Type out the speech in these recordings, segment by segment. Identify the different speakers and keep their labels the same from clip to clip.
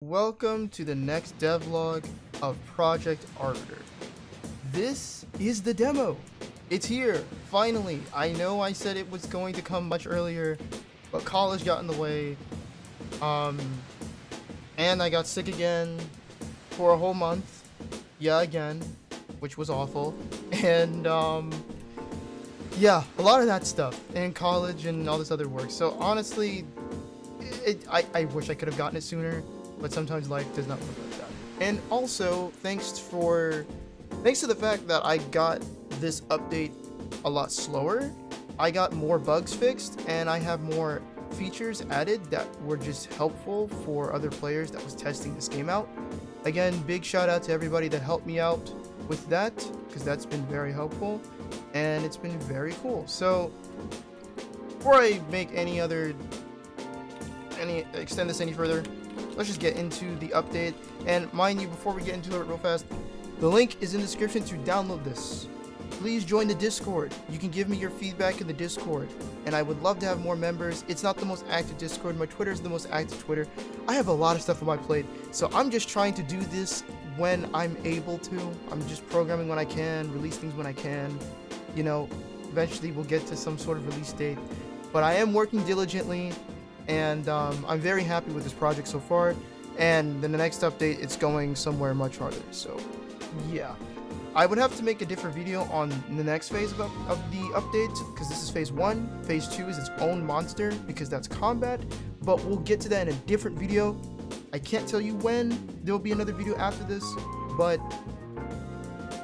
Speaker 1: Welcome to the next devlog of Project Arbiter. This is the demo. It's here, finally. I know I said it was going to come much earlier, but college got in the way. And I got sick again for a whole month. Yeah, again, which was awful. And, yeah, a lot of that stuff. And college and all this other work. So honestly, I wish I could have gotten it sooner. But sometimes life does not work like that. And also, thanks to the fact that I got this update a lot slower, I got more bugs fixed, and I have more features added that were just helpful for other players that was testing this game out. Again, big shout out to everybody that helped me out with that, because that's been very helpful, and it's been very cool. So, before I make extend this any further, let's just get into the update. And mind you, before we get into it real fast, the link is in the description to download this. Please join the Discord. You can give me your feedback in the Discord, and I would love to have more members. It's not the most active Discord. My Twitter is the most active Twitter. I have a lot of stuff on my plate, so I'm just trying to do this when I'm able to. I'm just programming when I can, release things when I can. You know, eventually we'll get to some sort of release date, but I am working diligently. And I'm very happy with this project so far, and in the next update it's going somewhere much harder. So yeah, I would have to make a different video on the next phase of the update, because this is phase 1. Phase 2 is its own monster, because that's combat, but we'll get to that in a different video. I can't tell you when there will be another video after this, but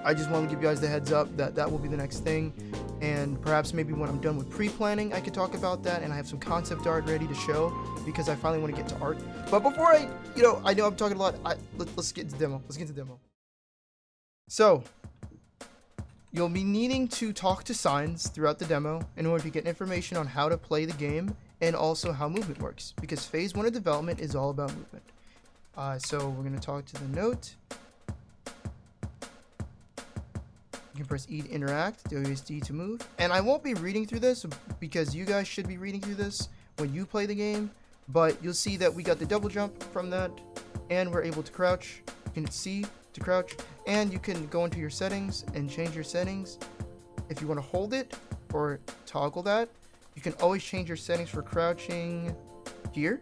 Speaker 1: I just want to give you guys the heads up that that will be the next thing. And perhaps maybe when I'm done with pre-planning, I could talk about that, and I have some concept art ready to show, because I finally want to get to art. But before I know I'm talking a lot, let's get into demo. Let's get into demo. So, you'll be needing to talk to signs throughout the demo in order to get information on how to play the game, and also how movement works, because phase 1 of development is all about movement. So we're going to talk to the note. You can press E to interact, WSD to move. And I won't be reading through this, because you guys should be reading through this when you play the game. But you'll see that we got the double jump from that, and we're able to crouch. You can hit C to crouch, and you can go into your settings and change your settings. If you want to hold it or toggle that, you can always change your settings for crouching here.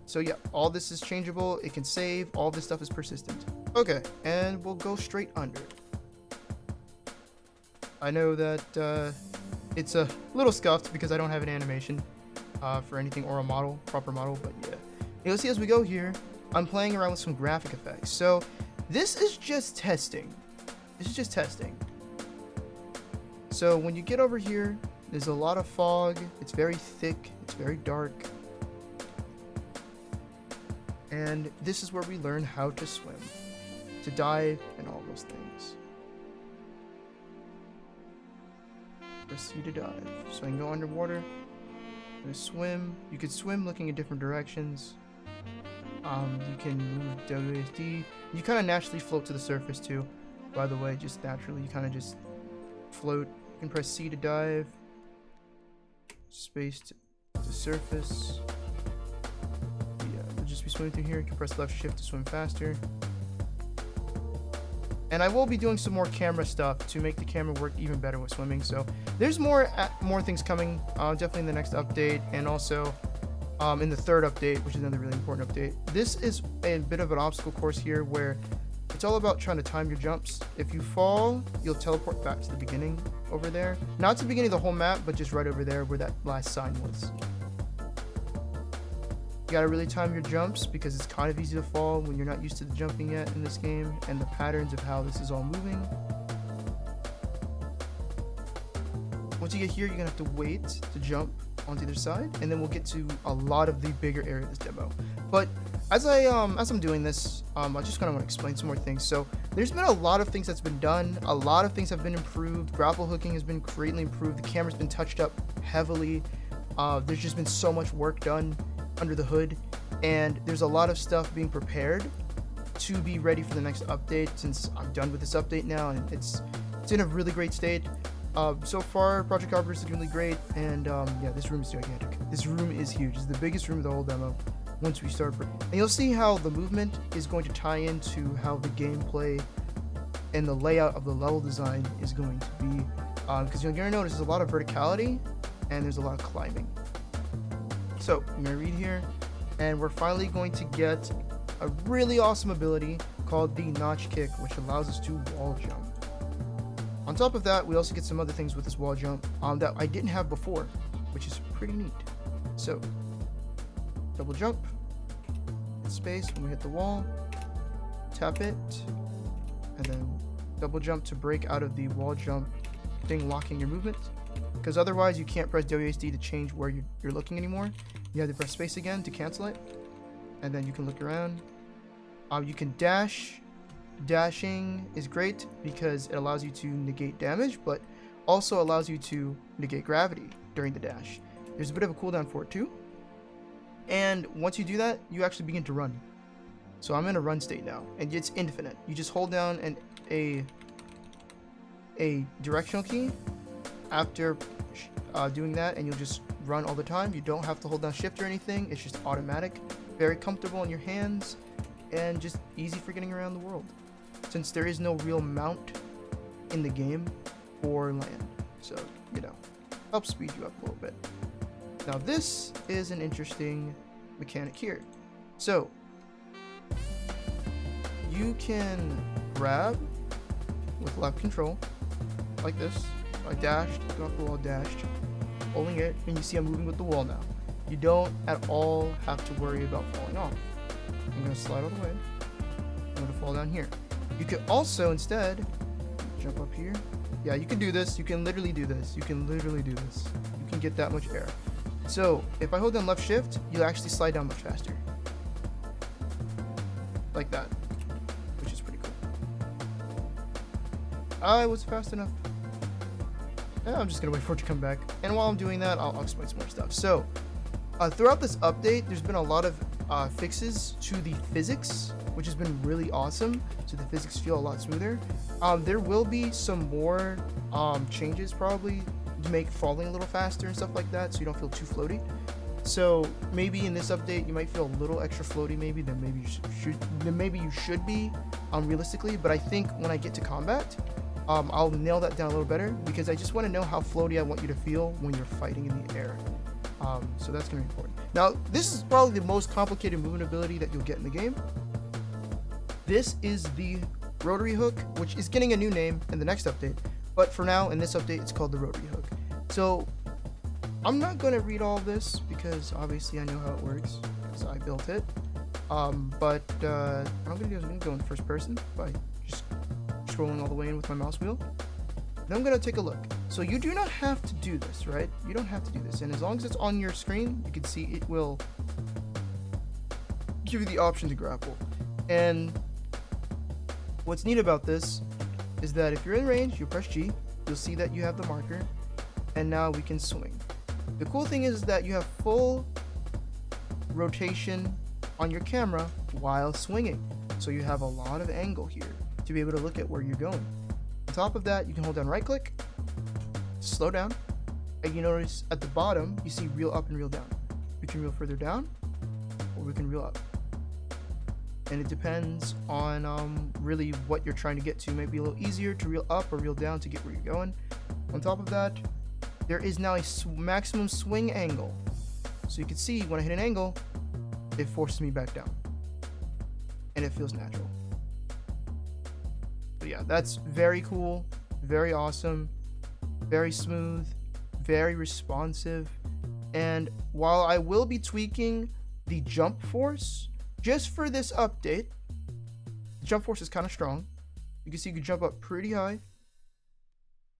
Speaker 1: So yeah, all this is changeable. It can save. All this stuff is persistent. Okay, and we'll go straight under. I know that it's a little scuffed because I don't have an animation for anything or a proper model, but yeah. You'll see as we go here, I'm playing around with some graphic effects. So this is just testing. This is just testing. So when you get over here, there's a lot of fog. It's very thick. It's very dark. And this is where we learn how to swim, to dive, and all those things. Press C to dive. So I can go underwater. I'm gonna swim. You could swim looking in different directions. You can move WSD. You kind of naturally float to the surface too. By the way, just naturally, you kind of just float. You can press C to dive. Space to surface. Yeah, we'll just be swimming through here. You can press left shift to swim faster. And I will be doing some more camera stuff to make the camera work even better with swimming. So there's more things coming, definitely in the next update, and also in the third update, which is another really important update. This is a bit of an obstacle course here, where it's all about trying to time your jumps. If you fall, you'll teleport back to the beginning over there. Not to the beginning of the whole map, but just right over there where that last sign was. You gotta really time your jumps, because it's kind of easy to fall when you're not used to the jumping yet in this game, and the patterns of how this is all moving. Once you get here, you're gonna have to wait to jump onto either side, and then we'll get to a lot of the bigger area of this demo. But as I'm doing this, I just kind of want to explain some more things. So there's been a lot of things that's been done. A lot of things have been improved. Grapple hooking has been greatly improved. The camera's been touched up heavily. There's just been so much work done under the hood, and there's a lot of stuff being prepared to be ready for the next update, since I'm done with this update now, and it's in a really great state. So far, Project Arbiter is doing really great, and yeah, this room is gigantic. This room is huge. It's the biggest room of the whole demo. once we start. And you'll see how the movement is going to tie into how the gameplay and the layout of the level design is going to be. Because you're going to notice there's a lot of verticality and there's a lot of climbing. So I'm going to read here, and we're finally going to get a really awesome ability called the Notch Kick, which allows us to wall jump. On top of that, we also get some other things with this wall jump that I didn't have before, which is pretty neat. So double jump, hit space when we hit the wall, tap it, and then double jump to break out of the wall jump thing locking your movement, because otherwise you can't press WASD to change where you're looking anymore. You have to press space again to cancel it, and then you can look around. You can dash. Dashing is great because it allows you to negate damage, but also allows you to negate gravity during the dash. There's a bit of a cooldown for it too, and once you do that, you actually begin to run. So I'm in a run state now, and it's infinite. You just hold down a directional key after doing that, and you'll just run all the time. You don't have to hold down shift or anything. It's just automatic, very comfortable in your hands, and just easy for getting around the world, since there is no real mount in the game for land. So, you know, helps speed you up a little bit. Now this is an interesting mechanic here. So you can grab with left control like this. I dashed, got off the wall, dashed, holding it, and you see I'm moving with the wall now. You don't at all have to worry about falling off. I'm going to slide all the way. I'm going to fall down here. You could also instead jump up here. Yeah, you can do this. You can literally do this. You can literally do this. You can get that much air. So if I hold down left shift, you'll actually slide down much faster. Like that, which is pretty cool. I was fast enough. I'm just gonna wait for it to come back, and while I'm doing that, I'll explain some more stuff. So throughout this update, there's been a lot of fixes to the physics, which has been really awesome. So the physics feel a lot smoother. There will be some more changes probably to make falling a little faster and stuff like that, so you don't feel too floaty. So maybe in this update you might feel a little extra floaty maybe than maybe you should be realistically, but I think when I get to combat, I'll nail that down a little better, because I just want to know how floaty I want you to feel when you're fighting in the air. So that's going to be important. Now, this is probably the most complicated movement ability that you'll get in the game. This is the rotary hook, which is getting a new name in the next update. But for now, in this update, it's called the rotary hook. So I'm not going to read all this because obviously I know how it works, because I built it. What I'm going to do is I'm going to go in first person by just scrolling all the way in with my mouse wheel. Then I'm going to take a look. So you do not have to do this, right? You don't have to do this. And as long as it's on your screen, you can see it will give you the option to grapple. And what's neat about this is that if you're in range, you press G, you'll see that you have the marker, and now we can swing. The cool thing is that you have full rotation on your camera while swinging. So you have a lot of angle here to be able to look at where you're going. On top of that, you can hold down right click, slow down, and you notice at the bottom, you see reel up and reel down. We can reel further down, or we can reel up. And it depends on really what you're trying to get to. It might be a little easier to reel up or reel down to get where you're going. On top of that, there is now a maximum swing angle. So you can see when I hit an angle, it forces me back down. And it feels natural. But yeah, that's very cool, very awesome, very smooth, very responsive. And while I will be tweaking the jump force, just for this update, the jump force is kind of strong. You can see you can jump up pretty high.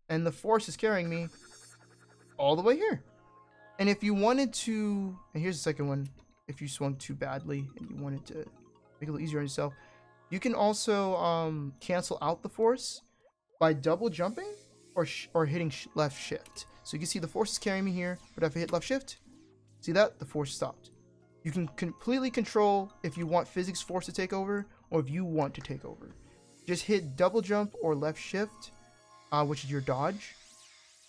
Speaker 1: And the force is carrying me all the way here. And if you wanted to, and here's the second one, if you swung too badly and you wanted to make it a little easier on yourself, you can also cancel out the force by double jumping or hitting left shift. So you can see the force is carrying me here, but if I hit left shift, see that? The force stopped. You can completely control if you want physics force to take over or if you want to take over. Just hit double jump or left shift, which is your dodge,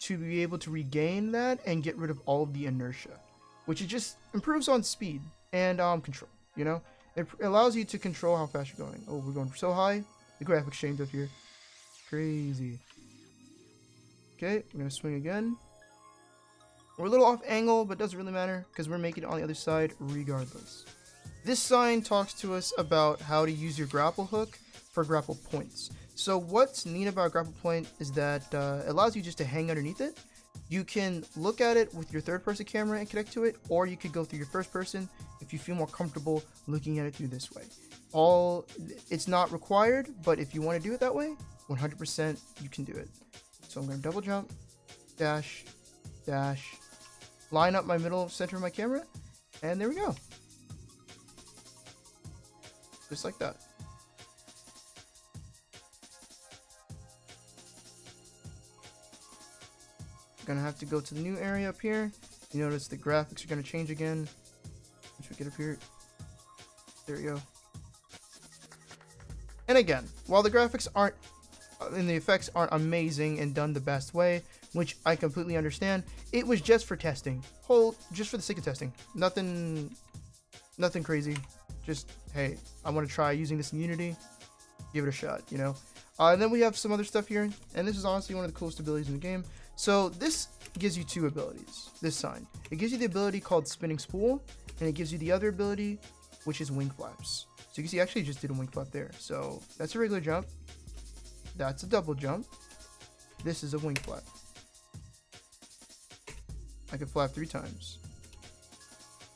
Speaker 1: to be able to regain that and get rid of all of the inertia, which it just improves on speed. and control. You know, it allows you to control how fast you're going. Oh, we're going so high. The graphics changed up here. Crazy. Okay, we're gonna swing again. We're a little off angle, but doesn't really matter because we're making it on the other side regardless. This sign talks to us about how to use your grapple hook for grapple points. So what's neat about grapple point is that it allows you just to hang underneath it. You can look at it with your third-person camera and connect to it, or you could go through your first person if you feel more comfortable looking at it through this way. It's not required, but if you want to do it that way, 100% you can do it. So I'm going to double jump, dash, dash, line up my middle center of my camera, and there we go. Just like that. Gonna have to go to the new area up here. You notice the graphics are gonna change again. Once we get up here, there we go. And again, while the graphics aren't and the effects aren't amazing and done the best way, which I completely understand, it was just for testing. Just for the sake of testing. Nothing crazy. Just, hey, I want to try using this in Unity. Give it a shot, you know. And then we have some other stuff here, and this is honestly one of the coolest abilities in the game. So this gives you two abilities, this sign. It gives you the ability called Spinning Spool, and it gives you the other ability, which is Wing Flaps. So you can see I actually just did a wing flap there. So that's a regular jump. That's a double jump. This is a wing flap. I can flap 3 times.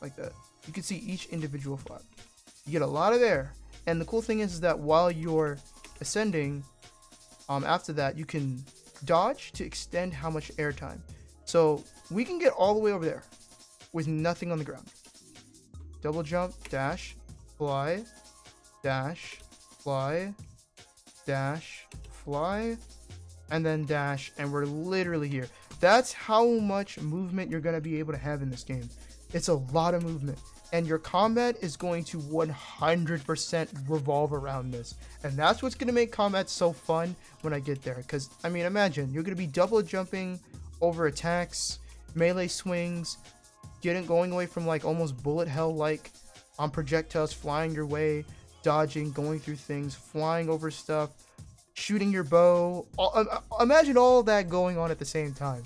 Speaker 1: Like that. You can see each individual flap. You get a lot of air. And the cool thing is that while you're ascending, after that, you can dodge to extend how much air time. So we can get all the way over there with nothing on the ground. Double jump, dash, fly, dash, fly, dash, fly, and then dash, and we're literally here. That's how much movement you're going to be able to have in this game. It's a lot of movement, and your combat is going to 100% revolve around this, and that's what's going to make combat so fun when I get there. Because I mean, imagine you're going to be double jumping over attacks, melee swings, going away from like almost bullet hell like on projectiles, flying your way, dodging, going through things, flying over stuff, shooting your bow. Imagine all that going on at the same time.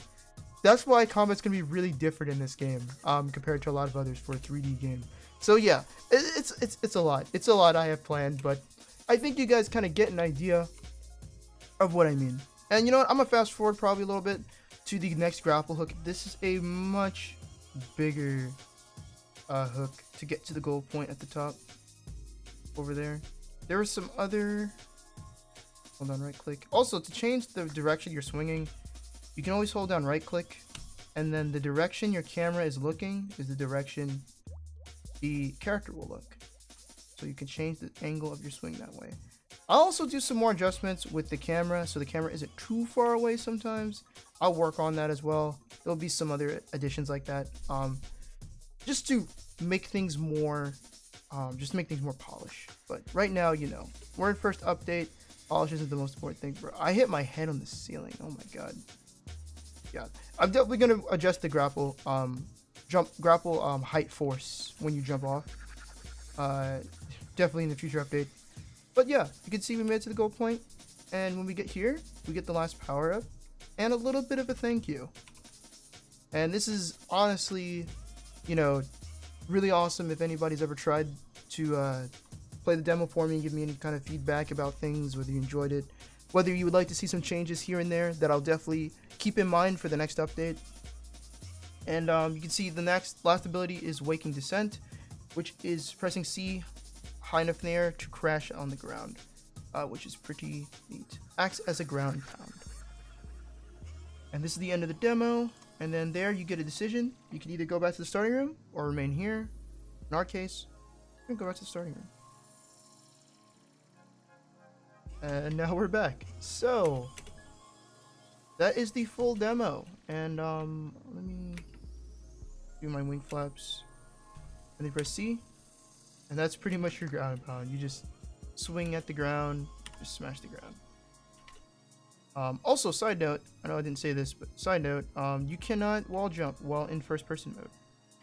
Speaker 1: That's why combat's gonna be really different in this game compared to a lot of others for a 3D game. So yeah, it's a lot. It's a lot I have planned, but I think you guys kind of get an idea of what I mean. And you know what? I'm gonna fast forward probably a little bit to the next grapple hook. This is a much bigger hook to get to the goal point at the top over there. There was some other, hold on, right click. Also, to change the direction you're swinging, you can always hold down right click, and then the direction your camera is looking is the direction the character will look. So you can change the angle of your swing that way. I'll also do some more adjustments with the camera so the camera isn't too far away sometimes. I'll work on that as well. There'll be some other additions like that, just to make things more polished. But right now, you know, we're in first update. Polish isn't the most important thing. Bro, I hit my head on the ceiling. Oh my god. Yeah, I'm definitely gonna adjust the grapple height force when you jump off. Definitely in the future update. But yeah, you can see we made it to the goal point, and when we get here, we get the last power up and a little bit of a thank you. And this is honestly, you know, really awesome. If anybody's ever tried to play the demo for me and give me any kind of feedback about things, whether you enjoyed it, whether you would like to see some changes here and there that I'll definitely keep in mind for the next update. And you can see the last ability is Waking Descent, which is pressing C high enough in the air to crash on the ground, which is pretty neat. Acts as a ground pound. And this is the end of the demo. And then there you get a decision. You can either go back to the starting room or remain here. In our case, we're gonna go back to the starting room. And now we're back. So that is the full demo. And let me do my wing flaps. And then press C. And that's pretty much your ground and pound. You just swing at the ground, just smash the ground. Also, side note, I know I didn't say this, but side note, you cannot wall jump while in first person mode.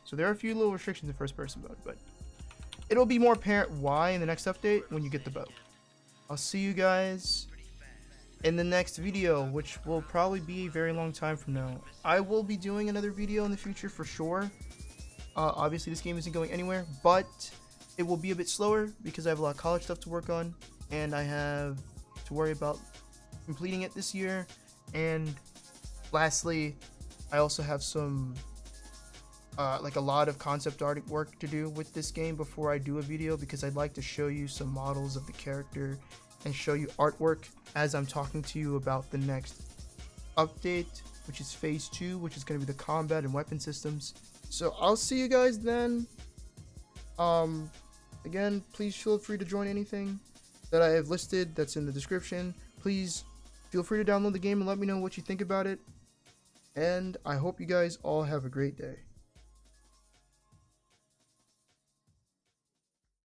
Speaker 1: So there are a few little restrictions in first person mode, but it'll be more apparent why in the next update when you get the bow. I'll see you guys in the next video, which will probably be a very long time from now. I will be doing another video in the future for sure. Obviously this game isn't going anywhere, but it will be a bit slower because I have a lot of college stuff to work on, and I have to worry about completing it this year. And lastly, I also have some like a lot of concept art work to do with this game before I do a video, because I'd like to show you some models of the character and show you artwork as I'm talking to you about the next update, which is phase 2, which is going to be the combat and weapon systems. So I'll see you guys then. Again, please feel free to join anything that I have listed that's in the description. Please feel free to download the game and let me know what you think about it. And I hope you guys all have a great day.